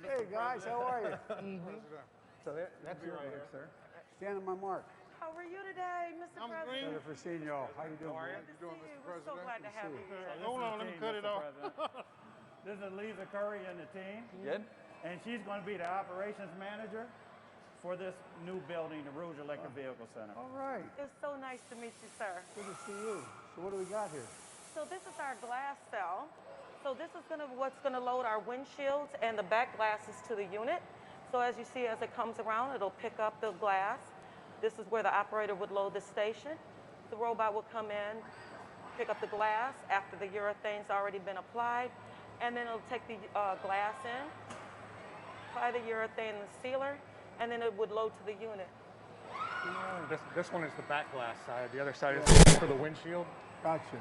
Hey guys, how are you? So that's your work, sir. Stand on my mark. How are you today, Mr. President? Better for seeing y'all. How you doing? How are you? Good to see you. We're so glad to have you here. Hold on, let me cut it off. This is Lisa Curry and the team. Good. And she's going to be the operations manager for this new building, the Rouge Electric Vehicle Center. All right. It's so nice to meet you, sir. Good to see you. So what do we got here? So this is our glass cell. So this is what's gonna load our windshields and the back glasses to the unit. So as you see, as it comes around, it'll pick up the glass. This is where the operator would load the station. The robot will come in, pick up the glass after the urethane's already been applied, and then it'll take the glass in, apply the urethane in the sealer, and then it would load to the unit. This one is the back glass side. The other side is for the windshield. Gotcha.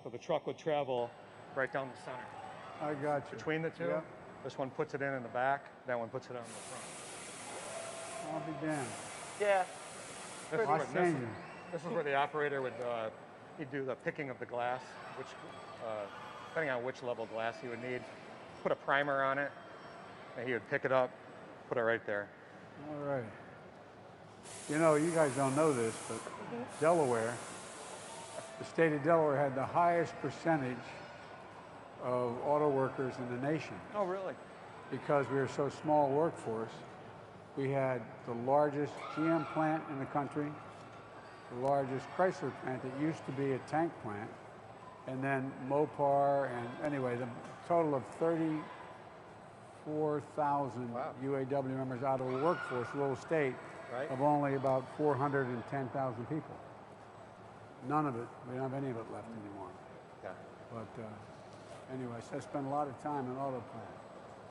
So the truck would travel right down the center. I got you. Between the two, Yep. this one puts it in the back, that one puts it on the front. I'll be damned. Yeah. This is where the operator would he'd do the picking of the glass, which depending on which level glass he would need, put a primer on it, and he would pick it up, put it right there. All right. You know, you guys don't know this, but Delaware, the state of Delaware had the highest percentage of auto workers in the nation. Oh, really? Because we were so small workforce. We had the largest GM plant in the country, the largest Chrysler plant that used to be a tank plant, and then Mopar, and anyway, the total of 34,000 UAW members out of a workforce, a little state, of only about 410,000 people. None of it, we don't have any of it left anymore. Yeah. But anyway, so I spent a lot of time in auto plant.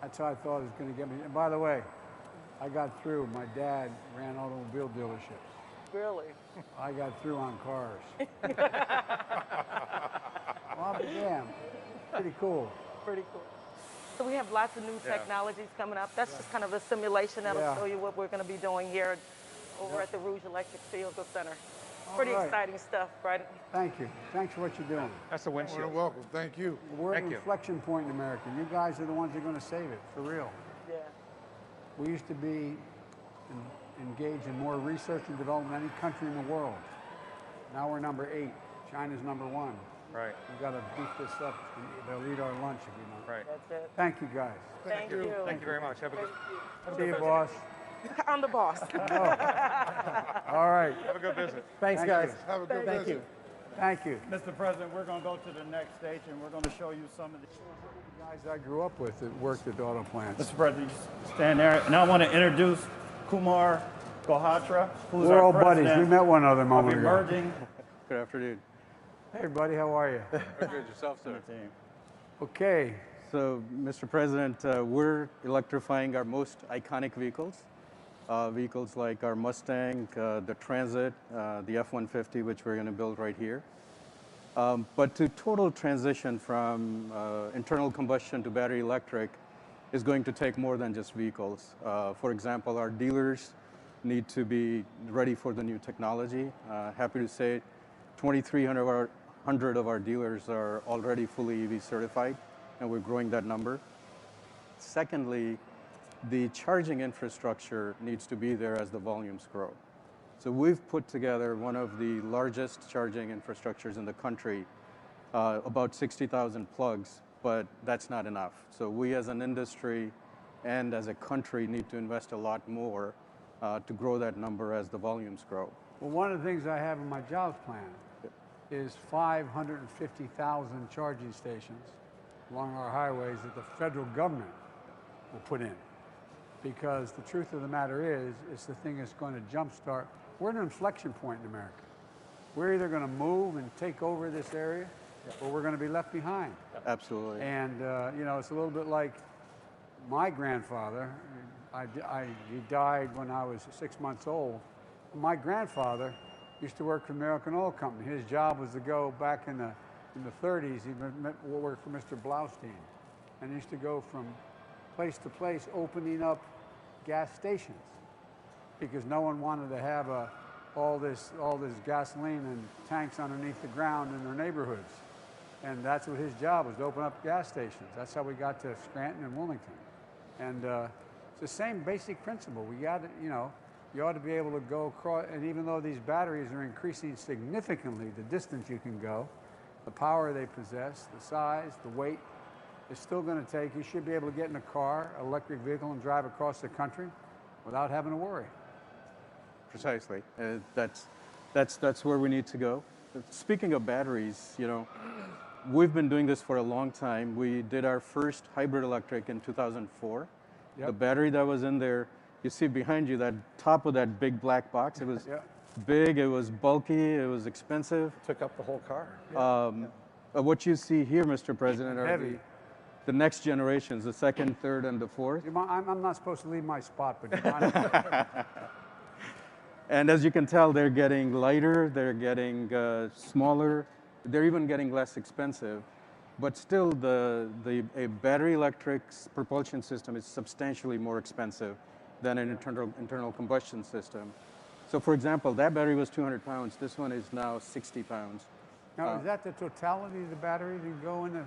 That's how I thought it was going to get me. And by the way, I got through. My dad ran automobile dealerships. Really? I got through on cars. Well, but damn, pretty cool. Pretty cool. So we have lots of new technologies coming up. That's just kind of a simulation that'll show you what we're going to be doing here over at the Rouge Electric Vehicle Center. Pretty exciting stuff, right? Thank you. Thanks for what you're doing. That's the windshield. You're welcome. Thank you. We're at an inflection point in America. You guys are the ones that are going to save it, for real. Yeah. We used to be engaged in more research and development than any country in the world. Now we're number 8. China's number 1. Right. We've got to beef this up. They'll eat our lunch if we don't. Right. That's it. Thank you, guys. Thank you. Thank you very much. Have a good See you, boss. I'm the boss. All right. Have a good visit. Thanks, guys. Have a good Thank visit. you. Thank you. Mr. President, we're going to go to the next stage and we're going to show you some of the Guys I grew up with that worked at auto plants. Mr. President, you stand there. And I want to introduce Kumar Gohatra, who's We're our all buddies. president We met one other of moment ago. Emerging Good afternoon. Hey, buddy, how are you? Good yourself, sir. Team. Okay. So, Mr. President, we're electrifying our most iconic vehicles. Vehicles like our Mustang, the Transit, the F-150, which we're going to build right here. But to total transition from internal combustion to battery electric is going to take more than just vehicles. For example, our dealers need to be ready for the new technology. Happy to say 2,300 of our dealers are already fully EV certified, and we're growing that number. Secondly, the charging infrastructure needs to be there as the volumes grow. So we've put together one of the largest charging infrastructures in the country, about 60,000 plugs, but that's not enough. So we as an industry and as a country need to invest a lot more to grow that number as the volumes grow. Well, one of the things I have in my jobs plan is 550,000 charging stations along our highways that the federal government will put in. Because the truth of the matter is, it's the thing that's going to jumpstart. We're at an inflection point in America. We're either going to move and take over this area, or we're going to be left behind. Absolutely. And you know, it's a little bit like my grandfather. He died when I was 6 months old. My grandfather used to work for the American Oil Company. His job was to go back in the 30s. He worked for Mr. Blaustein, and he used to go from place to place opening up gas stations because no one wanted to have all this gasoline and tanks underneath the ground in their neighborhoods. And that's what his job was, to open up gas stations. That's how we got to Scranton and Wilmington. And it's the same basic principle. We got to, you know, you ought to be able to go across, and even though these batteries are increasing significantly, the distance you can go, the power they possess, the size, the weight, it's still going to take, you should be able to get in a car, electric vehicle, and drive across the country without having to worry. Precisely. That's where we need to go. Speaking of batteries, you know, we've been doing this for a long time. We did our first hybrid electric in 2004. Yep. The battery that was in there, you see behind you, that top of that big black box, it was Yep. big, it was bulky, it was expensive. Took up the whole car. What you see here, Mr. President, are Heavy. the next generations, the second, third, and the fourth. I'm not supposed to leave my spot, but you mind? And as you can tell, they're getting lighter, they're getting smaller, they're even getting less expensive. But still, a battery electric propulsion system is substantially more expensive than an internal combustion system. So for example, that battery was 200 pounds. This one is now 60 pounds. Now, is that the totality of the battery that go in the?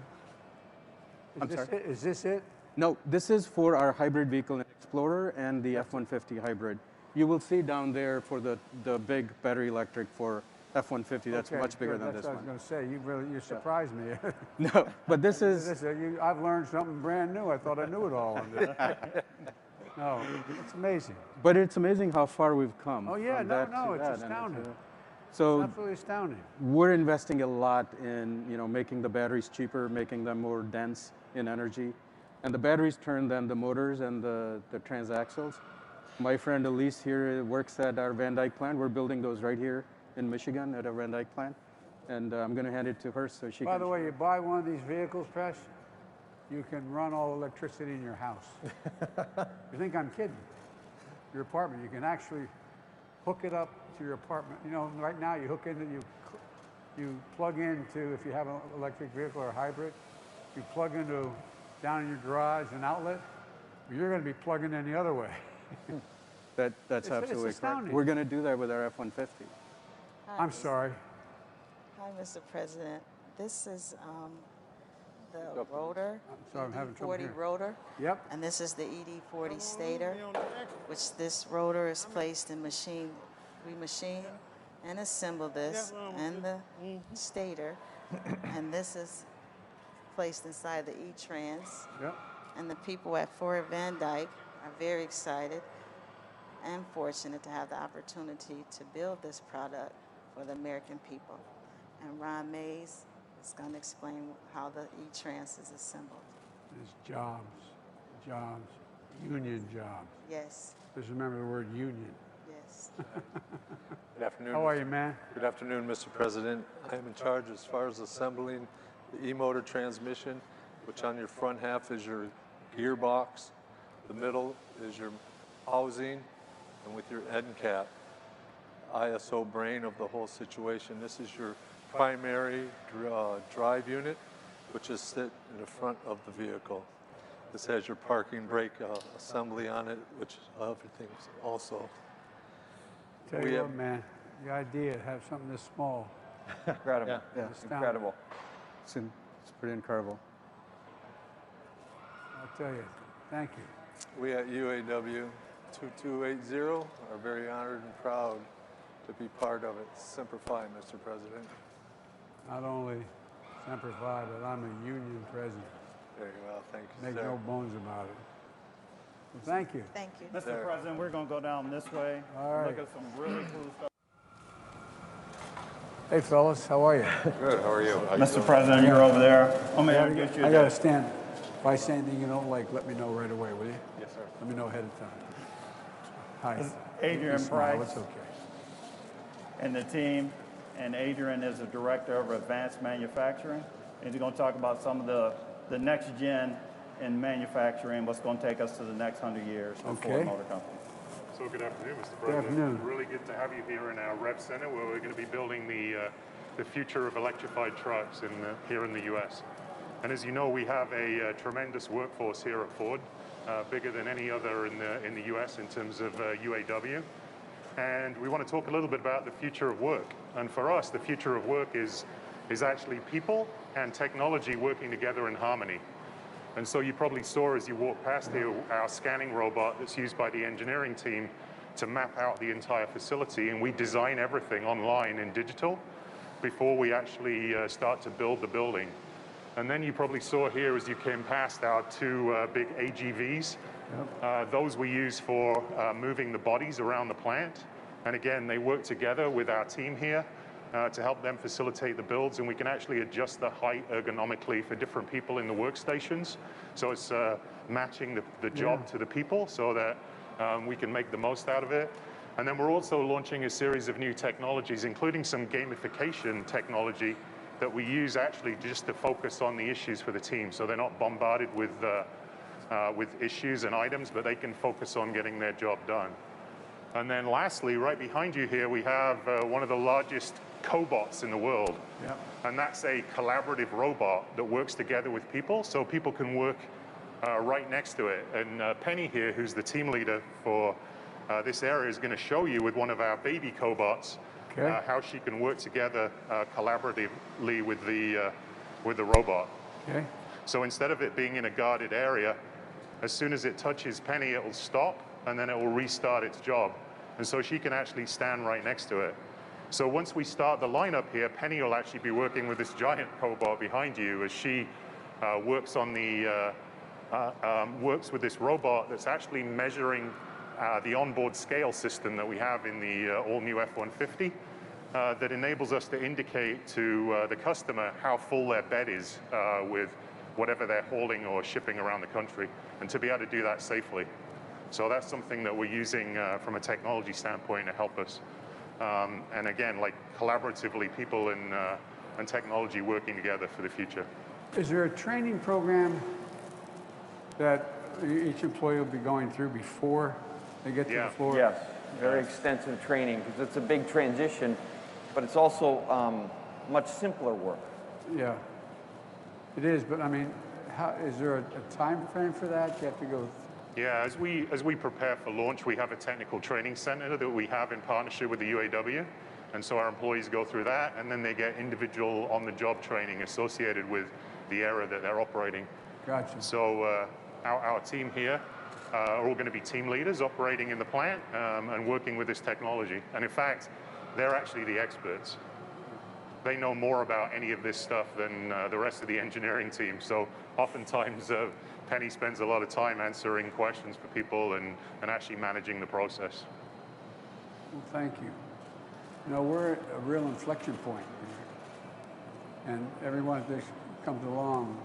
I'm sorry? Is this it? No, this is for our hybrid vehicle Explorer and the F-150 hybrid. You will see down there for the big battery electric for F-150, that's Okay, much bigger good. than That's this what I one. was going to say. You surprised me. No, but this is, I've learned something brand new. I thought I knew it all. On this. No, it's amazing. but it's amazing how far we've come. Oh yeah, from no, that no, to it's that, and astounding. So It's absolutely astounding. we're investing a lot in, you know, making the batteries cheaper, making them more dense in energy. And the batteries turn then the motors and the transaxles. My friend Elise here works at our Van Dyke plant. We're building those right here in Michigan at our Van Dyke plant. And I'm going to hand it to her so she By can. the way, you buy one of these vehicles, Presh, you can run all electricity in your house. You think I'm kidding? Your apartment, you can actually hook it up to your apartment. You know, right now you hook into, you plug into, if you have an electric vehicle or a hybrid, you plug into down in your garage an outlet, but you're going to be plugging in the other way. That's It's absolutely correct. astounding. We're going to do that with our F-150. I'm sorry. Hi, Mr. President. This is the rotor, sorry, I'm having trouble ED40 hearing. rotor, Yep. and this is the ED40 stator, which this rotor is placed in machine. We machine and assemble this and the stator, and this is placed inside the E-Trans. Yep. And the people at Fort Van Dyke are very excited and fortunate to have the opportunity to build this product for the American people. And Ron Mays is going to explain how the E-Trans is assembled. There's jobs, union jobs. Yes, Just remember the word union. yes. Good afternoon. How are you, man? Good afternoon, Mr. President. I am in charge as far as assembling the e-motor transmission, which on your front half is your gearbox, the middle is your housing, and with your end cap, ISO brain of the whole situation. This is your primary drive unit, which is sit in the front of the vehicle. This has your parking brake assembly on it, which everything's also. Tell We you have- what, man, the idea to have something this small, Incredible. Yeah. astounding. Incredible. It's pretty incredible. I'll tell you. Thank you. We at UAW 2280 are very honored and proud to be part of it. Semper Fi, Mr. President. Not only Semper Fi, but I'm a union president. Very well, thank you, Make sir. no bones about it. Well, thank you. Thank you. Mr. There. President, we're going to go down this way. All right. Look at some really cool stuff. Hey, fellas, how are you? Good, how are you? Mr. President, you're over there. I'm I going to get you. got to stand. If I say anything you don't like, let me know right away, will you? Yes, sir. Let me know ahead of time. Hi. This is Adrian You smile, Price. It's okay. And the team, and Adrian is the Director of Advanced Manufacturing. And he's going to talk about some of the next gen in manufacturing, what's going to take us to the next 100 years for Okay. Ford Motor Company. So good afternoon, Mr. President. afternoon. Really good to have you here in our Rev Center, where we're going to be building the future of electrified trucks here in the U.S. And as you know, we have a tremendous workforce here at Ford, bigger than any other in the U.S. in terms of UAW. And we want to talk a little bit about the future of work. And for us, the future of work is actually people and technology working together in harmony. And so you probably saw as you walked past here our scanning robot that's used by the engineering team to map out the entire facility, and we design everything online in digital before we actually start to build the building. And then you probably saw here as you came past our two big AGVs. Those we use for moving the bodies around the plant. And again, they work together with our team here to help them facilitate the builds, and we can actually adjust the height ergonomically for different people in the workstations. So it's matching the job to the people so that we can make the most out of it. And then we're also launching a series of new technologies, including some gamification technology that we use actually just to focus on the issues for the team. So they're not bombarded with issues and items, but they can focus on getting their job done. And then lastly, right behind you here, we have one of the largest cobots in the world. Yep. And that's a collaborative robot that works together with people, so people can work right next to it. And Penny here, who's the team leader for this area, is going to show you with one of our baby cobots how she can work together collaboratively with the robot. Okay. So instead of it being in a guarded area, as soon as it touches Penny, it will stop, and then it will restart its job. And so she can actually stand right next to it. So once we start the lineup here, Penny will actually be working with this giant cobot behind you as she works on the works with this robot that's actually measuring the onboard scale system that we have in the all-new F-150 that enables us to indicate to the customer how full their bed is with whatever they're hauling or shipping around the country, and to be able to do that safely. So that's something that we're using from a technology standpoint to help us. And again, like collaboratively, people and technology working together for the future. Is there a training program that each employee will be going through before they get to the floor? Yes, very extensive training, because it's a big transition, but it's also much simpler work. Yeah, it is, but I mean, is there a time frame for that? You have to go. Yeah, as we prepare for launch, we have a technical training center that we have in partnership with the UAW. And so our employees go through that, and then they get individual on-the-job training associated with the area that they're operating. Gotcha. So our team here are all going to be team leaders operating in the plant and working with this technology. And in fact, they're actually the experts. They know more about any of this stuff than the rest of the engineering team. So oftentimes, Penny spends a lot of time answering questions for people and actually managing the process. Well, thank you. You know, we're at a real inflection point here. And everyone that comes along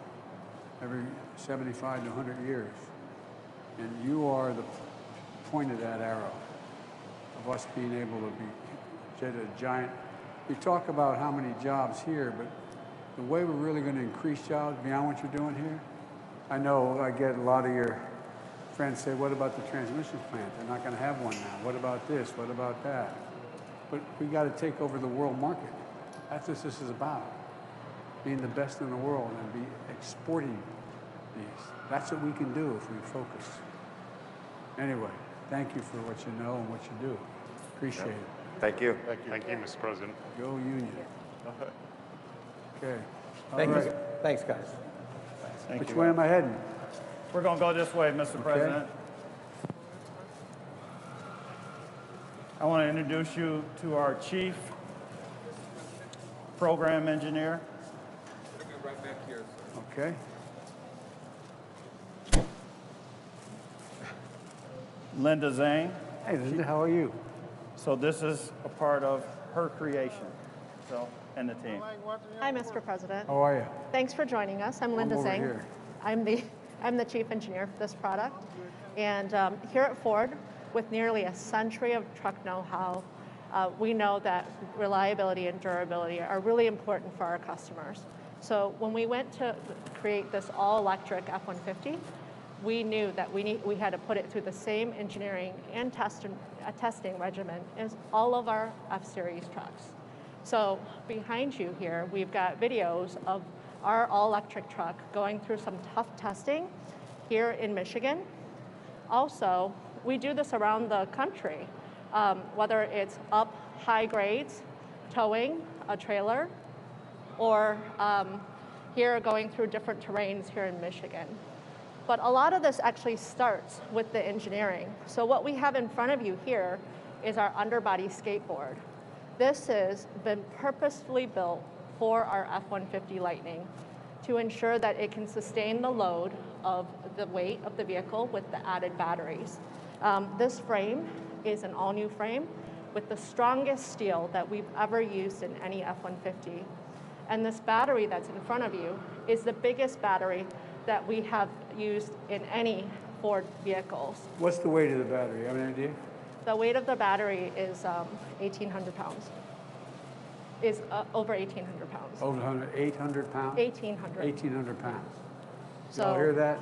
every 75 to 100 years. And you are the point of that arrow of us being able to get a giant. We talk about how many jobs here, but the way we're really going to increase jobs beyond what you're doing here, I know I get a lot of your friends say, what about the transmission plant? They're not going to have one now. What about this? What about that? But we got to take over the world market. That's what this is about. Being the best in the world and be exporting these. That's what we can do if we focus. Anyway, thank you for what you know and what you do. Appreciate it. Thank you. Thank you, Mr. President. Go Union. Okay. Thank All you. right. Thanks, guys. Thank Which you. way am I heading? We're going to go this way, Mr. President. I want to introduce you to our chief program engineer. Right back here. Okay. Linda Zhang. Hey, Linda, how are you? So this is a part of her creation, and the team. Hi, Mr. President. How are you? Thanks for joining us. I'm Linda over Zhang. here. I'm the chief engineer for this product. And here at Ford, with nearly a century of truck know-how, we know that reliability and durability are really important for our customers. So when we went to create this all-electric F-150, we knew that we had to put it through the same engineering and testing regimen as all of our F-Series trucks. So behind you here, we've got videos of our all-electric truck going through some tough testing here in Michigan. Also, we do this around the country, whether it's up high grades, towing a trailer, or here going through different terrains here in Michigan. But a lot of this actually starts with the engineering. So what we have in front of you here is our underbody skateboard. This has been purposefully built for our F-150 Lightning to ensure that it can sustain the load of the weight of the vehicle with the added batteries. This frame is an all-new frame with the strongest steel that we've ever used in any F-150. And this battery that's in front of you is the biggest battery that we have used in any Ford vehicles. What's the weight of the battery? Have an idea? The weight of the battery is 1,800 pounds. Is over 1,800 pounds. Over 800 pounds? 1,800. 1,800 pounds. So, Y'all hear that?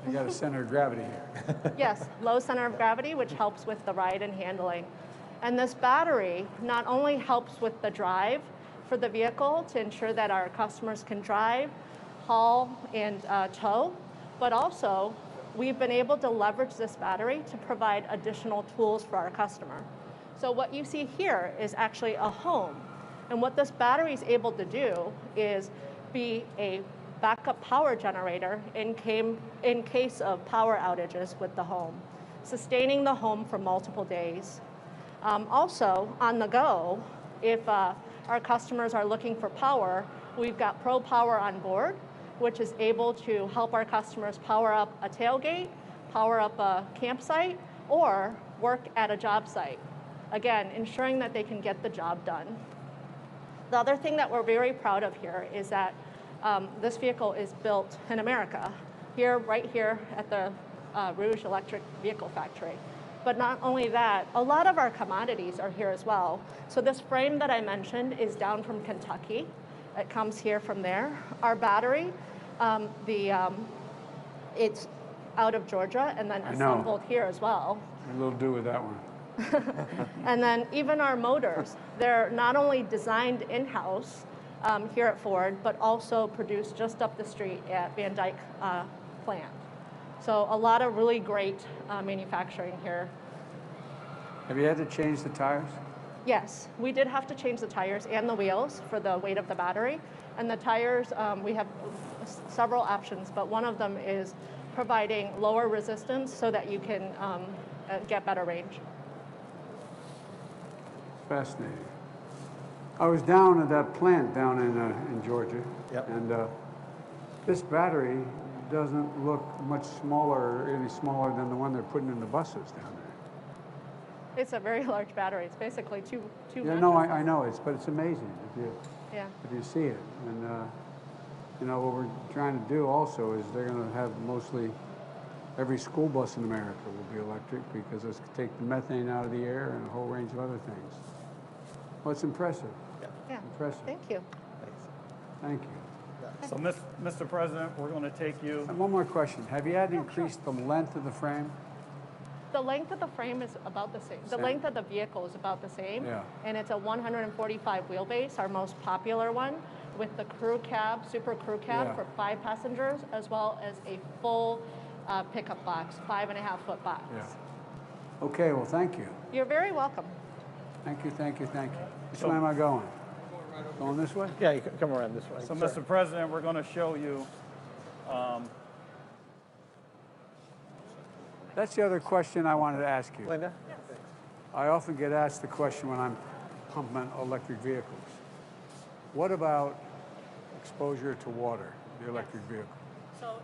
You got a center of gravity here. Yes, low center of gravity, which helps with the ride and handling. And this battery not only helps with the drive for the vehicle to ensure that our customers can drive, haul, and tow, but also we've been able to leverage this battery to provide additional tools for our customer. So what you see here is actually a home. And what this battery is able to do is be a backup power generator in case of power outages with the home, sustaining the home for multiple days. Also, on the go, if our customers are looking for power, we've got Pro Power on board, which is able to help our customers power up a tailgate, power up a campsite, or work at a job site. Again, ensuring that they can get the job done. The other thing that we're very proud of here is that this vehicle is built in America, right here at the Rouge electric vehicle factory. But not only that, a lot of our commodities are here as well. So this frame that I mentioned is down from Kentucky. It comes here from there. Our battery, it's out of Georgia and then assembled here as well. A little do with that one. And then even our motors, they're not only designed in-house here at Ford, but also produced just up the street at Van Dyke plant. So a lot of really great manufacturing here. Have you had to change the tires? Yes, we did have to change the tires and the wheels for the weight of the battery. And the tires, we have several options, but one of them is providing lower resistance so that you can get better range. Fascinating. I was down at that plant down in Georgia, and this battery doesn't look much smaller, any smaller than the one they're putting in the buses down there. It's a very large battery. It's basically two Yeah, no, I know but it's amazing if you see it. And you know what we're trying to do also is they're going to have mostly every school bus in America will be electric because it's take the methane out of the air and a whole range of other things. Well, it's impressive. Yeah. Impressive. Thank you. Thank you. So, Mr. President, we're going to take you. And one more question. Have you had to increase the length of the frame? The length of the frame is about the same. The length of the vehicle is about the same. Yeah. And it's a 145 wheelbase, our most popular one, with the crew cab, super crew cab for 5 passengers, as well as a full pickup box, 5.5-foot box. Yeah. Okay, well, thank you. You're very welcome. Thank you, thank you, thank you. Which way am I going? Going this way? Yeah, you can come around this way. So, Mr. President, we're going to show you. That's the other question I wanted to ask you. Linda? I often get asked the question when I'm pumping electric vehicles. What about exposure to water, the electric vehicle? So